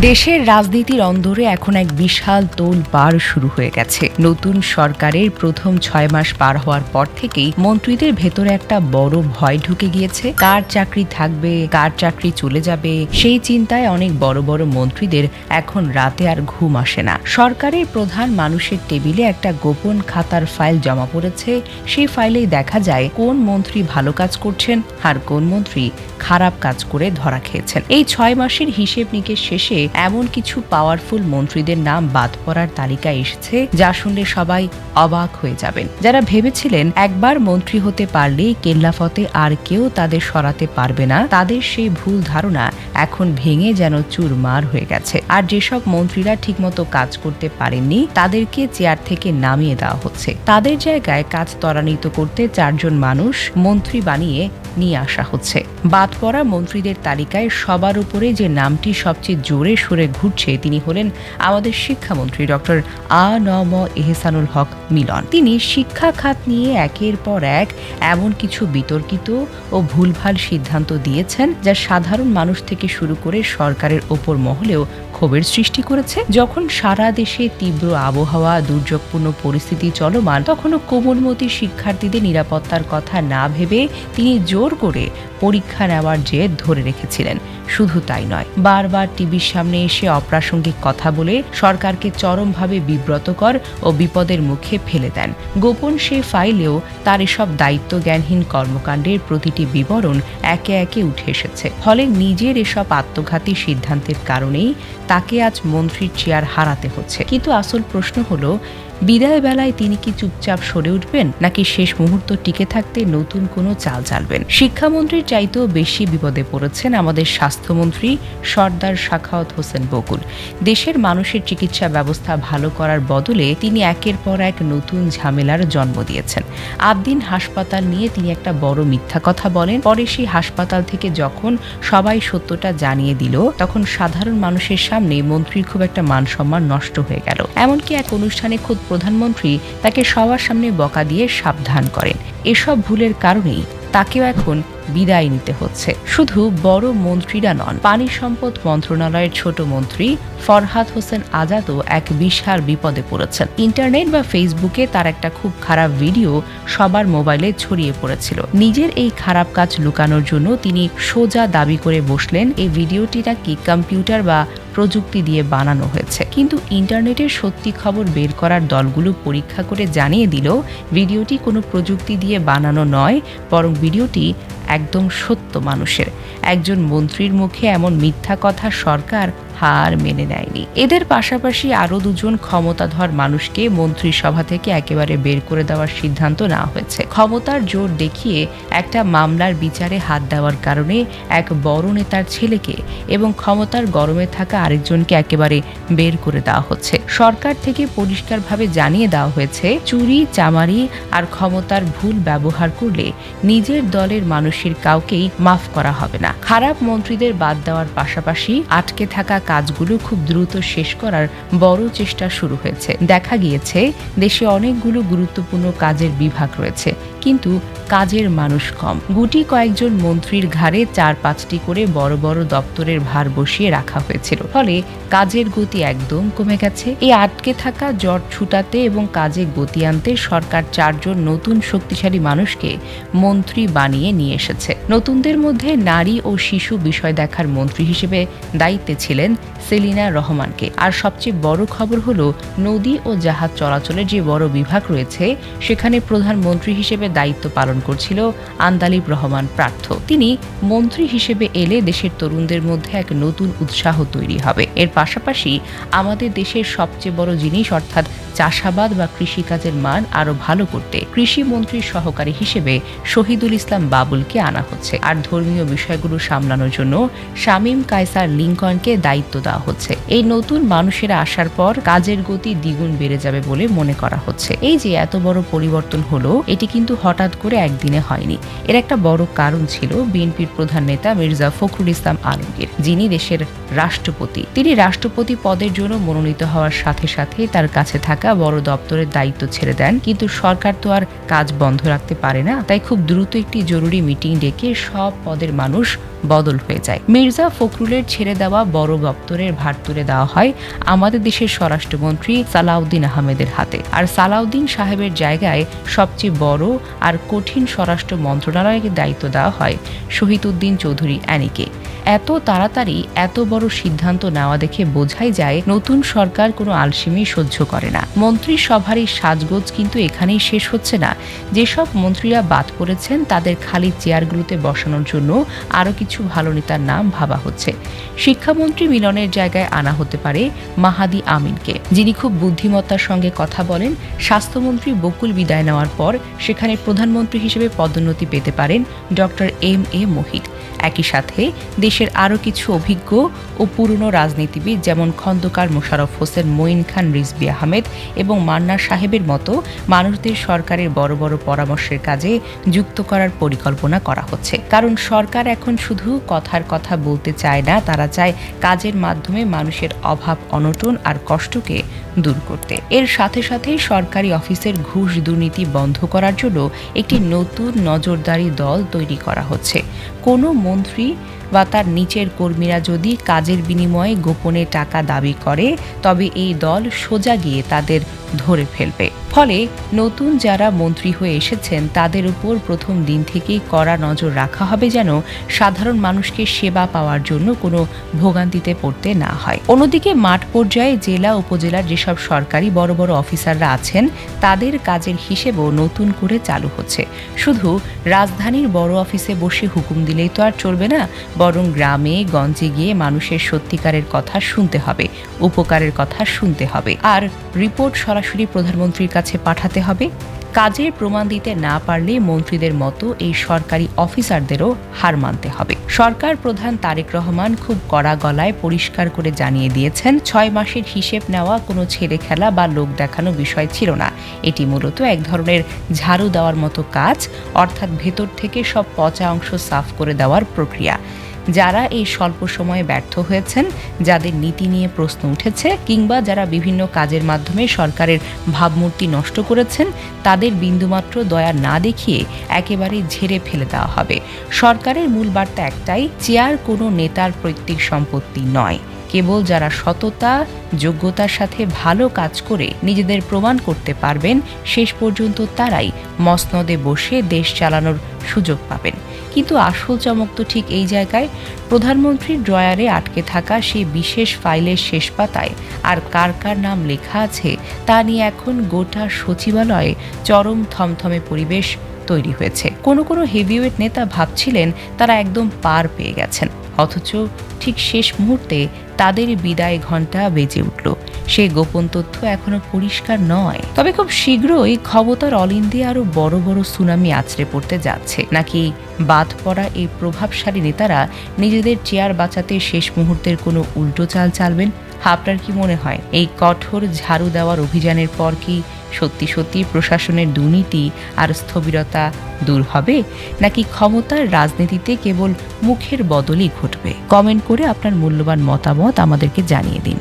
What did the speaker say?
দেশের রাজনীতির অন্দরে এখন এক বিশাল তোলপাড় শুরু হয়ে গেছে। নতুন সরকারের প্রথম ৬ মাস পার হওয়ার পর থেকেই মন্ত্রীদের ভেতরে একটা বড় ভয় ঢুকে গিয়েছে। কার চাকরি থাকবে, কার চাকরি চলে যাবে, সেই চিন্তায় অনেক বড় বড় মন্ত্রীদের এখন রাতে আর ঘুম আসে না। সরকারের প্রধান মানুষের টেবিলে একটা গোপন খাতার ফাইল জমা পড়েছে। সেই ফাইলেই দেখা যায় কোন মন্ত্রী ভালো কাজ করছেন আর কোন মন্ত্রী খারাপ কাজ করে ধরা খেয়েছেন। এই ৬ মাসের হিসেব নিকেশ শেষে এমন কিছু পাওয়ারফুল মন্ত্রীদের নাম বাদ পড়ার তালিকায় এসেছে, যা শুনলে সবাই অবাক হয়ে যাবেন। যারা ভেবেছিলেন একবার মন্ত্রী হতে পারলেই কেল্লাফতে আর কেউ তাদের সরাতে পারবে না, তাদের সেই ভুল ধারণা এখন ভেঙে যেন চুরমার হয়ে গেছে। আর যেসব মন্ত্রীরা ঠিকমতো কাজ করতে পারেননি, তাদেরকে চেয়ার থেকে নামিয়ে দেওয়া হচ্ছে। তাদের জায়গায় কাজ ত্বরান্বিত করতে ৪ জন মানুষ মন্ত্রী বানিয়ে নিয়ে আসা হচ্ছে। বাদ পড়া মন্ত্রীদের তালিকায় সবার উপরে যে নামটি সবচেয়ে জোরে সরে ঘুরছে, তিনি হলেন আমাদের শিক্ষামন্ত্রী ডক্টর আ.ন.ম এহসানুল হক মিলন। তিনি শিক্ষা খাত নিয়ে একের পর এক এমন কিছু বিতর্কিত ও ভুলভাল সিদ্ধান্ত দিয়েছেন, যা সাধারণ মানুষ থেকে শুরু করে সরকারের ওপর মহলেও ক্ষোভের সৃষ্টি করেছে। যখন সারা দেশে তীব্র আবহাওয়া, দুর্যোগপূর্ণ পরিস্থিতি চলমান, তখনও কোমলমতি শিক্ষার্থীদের নিরাপত্তার কথা না ভেবে তিনি জোর করে পরীক্ষা নেওয়ার জেদ ধরে রেখেছিলেন। শুধু তাই নয়, বারবার টিভির সামনে এসে অপ্রাসঙ্গিক কথা বলে সরকারকে চরমভাবে বিব্রতকর ও বিপদের মুখে ফেলে দেন। গোপন সেই ফাইলেও তার এসব দায়িত্বজ্ঞানহীন কর্মকাণ্ডের প্রতিটি বিবরণ একে একে উঠে এসেছে। ফলে নিজের এসব আত্মঘাতী সিদ্ধান্তের কারণেই তাকে আজ মন্ত্রীর চেয়ার হারাতে হচ্ছে। কিন্তু আসল প্রশ্ন হলো, বিদায় বেলায় তিনি কি চুপচাপ সরে উঠবেন, নাকি শেষ মুহূর্ত টিকে থাকতে নতুন কোনো চাল চালবেন? শিক্ষামন্ত্রীর চাইতেও বেশি বিপদে পড়েছেন আমাদের স্বাস্থ্যমন্ত্রী সর্দার সাখাওয়াত হোসেন বকুল। দেশের মানুষের চিকিৎসা ব্যবস্থা ভালো করার বদলে তিনি একের পর এক নতুন ঝামেলার জন্ম দিয়েছেন। আবদিন হাসপাতাল নিয়ে তিনি একটা বড় মিথ্যা কথা বলেন। পরে সেই হাসপাতাল থেকে যখন সবাই সত্যটা জানিয়ে দিল, তখন সাধারণ মানুষের সামনে মন্ত্রীর খুব একটা মান সম্মান নষ্ট হয়ে গেল। এমনকি এক অনুষ্ঠানে খোদ প্রধানমন্ত্রী তাকে সবার সামনে বকা দিয়ে সাবধান করেন। এসব ভুলের কারণেই তাকেও এখন বিদায় নিতে হচ্ছে। শুধু বড় মন্ত্রীরা নন, পানি সম্পদ মন্ত্রণালয়ের ছোট মন্ত্রী ফরহাদ হোসেন আজাদও এক বিশাল বিপদে পড়েছেন। ইন্টারনেট বা ফেসবুকে তার একটা খুব খারাপ ভিডিও সবার মোবাইলে ছড়িয়ে পড়েছিল। নিজের এই খারাপ কাজ লুকানোর জন্য তিনি সোজা দাবি করে বসলেন এই ভিডিওটি নাকি কম্পিউটার বা প্রযুক্তি দিয়ে বানানো হয়েছে। কিন্তু ইন্টারনেটের সত্যি খবর বের করার দলগুলো পরীক্ষা করে জানিয়ে দিল, ভিডিওটি কোনো প্রযুক্তি দিয়ে বানানো নয়, বরং ভিডিওটি একদম সত্য মানুষের। একজন মন্ত্রীর মুখে এমন মিথ্যা কথা সরকার হার মেনে নেয়নি। এদের পাশাপাশি আরও ২ জন ক্ষমতাধর মানুষকে মন্ত্রিসভা থেকে একেবারে বের করে দেওয়ার সিদ্ধান্ত নেওয়া হয়েছে। ক্ষমতার জোর দেখিয়ে একটা মামলার বিচারে হাত দেওয়ার কারণে এক বড় নেতার ছেলেকে এবং ক্ষমতার গরমে থাকা আরেকজনকে একেবারে বের করে দেওয়া হচ্ছে। সরকার থেকে পরিষ্কারভাবে জানিয়ে দেওয়া হয়েছে, চুরি, চামারি আর ক্ষমতার ভুল ব্যবহার করলে নিজের দলের মানুষের কাউকেই মাফ করা হবে না। খারাপ মন্ত্রীদের বাদ দেওয়ার পাশাপাশি আটকে থাকা কাজগুলো খুব দ্রুত শেষ করার বড় চেষ্টা শুরু হয়েছে। দেখা গিয়েছে দেশে অনেকগুলো গুরুত্বপূর্ণ কাজের বিভাগ রয়েছে, কিন্তু কাজের মানুষ কম। গুটি কয়েকজন মন্ত্রীর ঘাড়ে ৪-৫টি করে বড় বড় দপ্তরের ভার বসিয়ে রাখা হয়েছিল। ফলে কাজের গতি একদম কমে গেছে। এই আটকে থাকা জট ছুটাতে এবং কাজে গতি আনতে সরকার ৪ জন নতুন শক্তিশালী মানুষকে মন্ত্রী বানিয়ে নিয়ে এসেছে। নতুনদের মধ্যে নারী ও শিশু বিষয় দেখার মন্ত্রী হিসেবে দায়িত্বে ছিলেন সেলিনা রহমানকে। আর সবচেয়ে বড় খবর হলো, নদী ও জাহাজ চলাচলের যে বড় বিভাগ রয়েছে, সেখানে প্রধানমন্ত্রী হিসেবে দায়িত্ব পালন করছিল আন্দালিব রহমান প্রার্থ। তিনি মন্ত্রী হিসেবে এলে দেশের তরুণদের মধ্যে এক নতুন উৎসাহ তৈরি হবে। এর পাশাপাশি আমাদের দেশের সবচেয়ে বড় জিনিস অর্থাৎ চাষাবাদ বা কৃষিকাজের মান আরো ভালো করতে কৃষি মন্ত্রীর সহকারী হিসেবে শহীদুল ইসলাম বাবুলকে আনা হচ্ছে। আর ধর্মীয় বিষয়গুলো সামলানোর জন্য শামীম কায়সার লিংকনকে দায়িত্ব দেওয়া হচ্ছে। এই নতুন মানুষেরা আসার পর কাজের গতি দ্বিগুণ বেড়ে যাবে বলে মনে করা হচ্ছে। এই যে এত বড় পরিবর্তন হলো, এটি কিন্তু হঠাৎ করে একদিনে হয়নি। এর একটা বড় কারণ ছিল বিএনপির প্রধান নেতা মির্জা ফখরুল ইসলাম আলমগীর, যিনি দেশের রাষ্ট্রপতি। তিনি রাষ্ট্রপতি পদের জন্য মনোনীত হওয়ার সাথে সাথে তার কাছে থাকা বড় দপ্তরের দায়িত্ব ছেড়ে দেন। কিন্তু সরকার তো আর কাজ বন্ধ রাখতে পারে না, তাই খুব দ্রুত একটি জরুরি মিটিং ডেকে সব পদের মানুষ বদল হয়ে যায়। মির্জা ফখরুলের ছেড়ে দেওয়া বড় দপ্তরের ভার তুলে দেওয়া হয় আমাদের দেশের স্বরাষ্ট্রমন্ত্রী সালাউদ্দিন আহমেদের হাতে, আর সালাউদ্দিন সাহেবের জায়গায় সবচেয়ে বড় আর কঠিন স্বরাষ্ট্র মন্ত্রণালয়ের দায়িত্ব দেওয়া হয় শহীদউদ্দিন চৌধুরী অ্যানিকে। এত তাড়াতাড়ি এত বড় সিদ্ধান্ত নেওয়া দেখে বোঝাই যায় নতুন সরকার কোনো আলসেমি সহ্য করে না। মন্ত্রিসভার এই সাজগোজ কিন্তু এখানেই শেষ হচ্ছে না। যেসব মন্ত্রীরা বাদ পড়েছেন তাদের খালি চেয়ারগুলোতে বসানোর জন্য আরও কিছু ভালো নেতার নাম ভাবা হচ্ছে। শিক্ষামন্ত্রী মিলনের জায়গায় আনা হতে পারে মাহাদি আমিনকে, যিনি খুব বুদ্ধিমত্তার সঙ্গে কথা বলেন। স্বাস্থ্যমন্ত্রী বকুল বিদায় নেওয়ার পর সেখানে প্রধানমন্ত্রী হিসেবে পদোন্নতি পেতে পারেন ডক্টর এম.এ. মহিদ। একই সাথে দেশের আরও কিছু অভিজ্ঞ ও পুরনো রাজনীতিবিদ যেমন খন্দকার মোশাররফ হোসেন, মঈন খান রিজভী আহমেদ এবং মান্নার সাহেবের মতো মানুষদের সরকারের বড় বড় পরামর্শের কাজে যুক্ত করার পরিকল্পনা করা হচ্ছে। কারণ সরকার এখন শুধু কথার কথা বলতে চায় না, তারা চায় কাজের মাধ্যমে মানুষের অভাব অনটন আর কষ্টকে দূর করতে। এর সাথে সাথে সরকারি অফিসের ঘুষ দুর্নীতি বন্ধ করার জন্য একটি নতুন নজরদারি দল তৈরি করা হচ্ছে। কোনো মন্ত্রী বা তার নিচের কর্মীরা যদি কাজের বিনিময়ে গোপনে টাকা দাবি করে, তবে এই দল সোজা গিয়ে তাদের ধরে ফেলবে। ফলে নতুন যারা মন্ত্রী হয়ে এসেছেন তাদের উপর প্রথম দিন থেকেই কড়া নজর রাখা হবে, যেন সাধারণ মানুষকে সেবা পাওয়ার জন্য কোনো ভোগান্তিতে পড়তে না হয়। অন্যদিকে মাঠ পর্যায়ে জেলা উপজেলার যেসব সরকারি বড় বড় অফিসাররা আছেন তাদের কাজের হিসেবও নতুন করে চালু হচ্ছে। শুধু রাজধানীর বড় অফিসে বসে হুকুম দিলেই তো আর চলবে না, বরং গ্রামে গঞ্জে গিয়ে মানুষের সত্যিকারের কথা শুনতে হবে, উপকারের কথা শুনতে হবে, আর রিপোর্ট সরাসরি প্রধানমন্ত্রীর কাছে পাঠাতে হবে। কাজের প্রমাণ দিতে না পারলে মন্ত্রীদের মতো এই সরকারি অফিসারদেরও হার মানতে হবে। সরকার প্রধান তারেক রহমান খুব কড়া গলায় পরিষ্কার করে জানিয়ে দিয়েছেন, 6 মাসের হিসেব নেওয়া কোনো ছেলে খেলা বা লোক দেখানো বিষয় ছিল না। এটি মূলত এক ধরনের ঝাড়ু দেওয়ার মতো কাজ, অর্থাৎ ভেতর থেকে সব পচা অংশ সাফ করে দেওয়ার প্রক্রিয়া। যারা এই স্বল্প সময়ে ব্যর্থ হয়েছেন, যাদের নীতি নিয়ে প্রশ্ন উঠেছে, কিংবা যারা বিভিন্ন কাজের মাধ্যমে সরকারের ভাবমূর্তি নষ্ট করেছেন, তাদের বিন্দুমাত্র দয়া না দেখিয়ে একেবারে ঝেড়ে ফেলে দেওয়া হবে। সরকারের মূল বার্তা একটাই, চেয়ার কোনো নেতার পৈতৃক সম্পত্তি নয়। কেবল যারা সততা যোগ্যতার সাথে ভালো কাজ করে নিজেদের প্রমাণ করতে পারবেন, শেষ পর্যন্ত তারাই মসনদে বসে দেশ চালানোর সুযোগ পাবেন। কিন্তু আসল চমক তো ঠিক এই জায়গায়, প্রধানমন্ত্রীর ড্রয়ারে আটকে থাকা সেই বিশেষ ফাইলের শেষ পাতায় আর কার কার নাম লেখা আছে তা নিয়ে এখন গোটা সচিবালয়ে চরম থমথমে পরিবেশ তৈরি হয়েছে। কোনো কোনো হেভিওয়েট নেতা ভাবছিলেন তারা একদম পার পেয়ে গেছেন, অথচ ঠিক শেষ মুহূর্তে তাদের বিদায় ঘণ্টা বেজে উঠল। সেই গোপন তথ্য এখনো পরিষ্কার নয়। তবে খুব শীঘ্রই ক্ষমতার অলিন্দে আরো বড় বড় সুনামি আছড়ে পড়তে যাচ্ছে, নাকি বাদ পড়া এই প্রভাবশালী নেতারা নিজেদের চেয়ার বাঁচাতে শেষ মুহূর্তের কোনো উল্টো চাল চালবেন? আপনার কি মনে হয় এই কঠোর ঝাড়ু দেওয়ার অভিযানের পর কি সত্যি সত্যি প্রশাসনের দুর্নীতি আর স্থবিরতা দূর হবে, নাকি ক্ষমতার রাজনীতিতে কেবল মুখের বদলই ঘটবে? কমেন্ট করে আপনার মূল্যবান মতামত আমাদেরকে জানিয়ে দিন।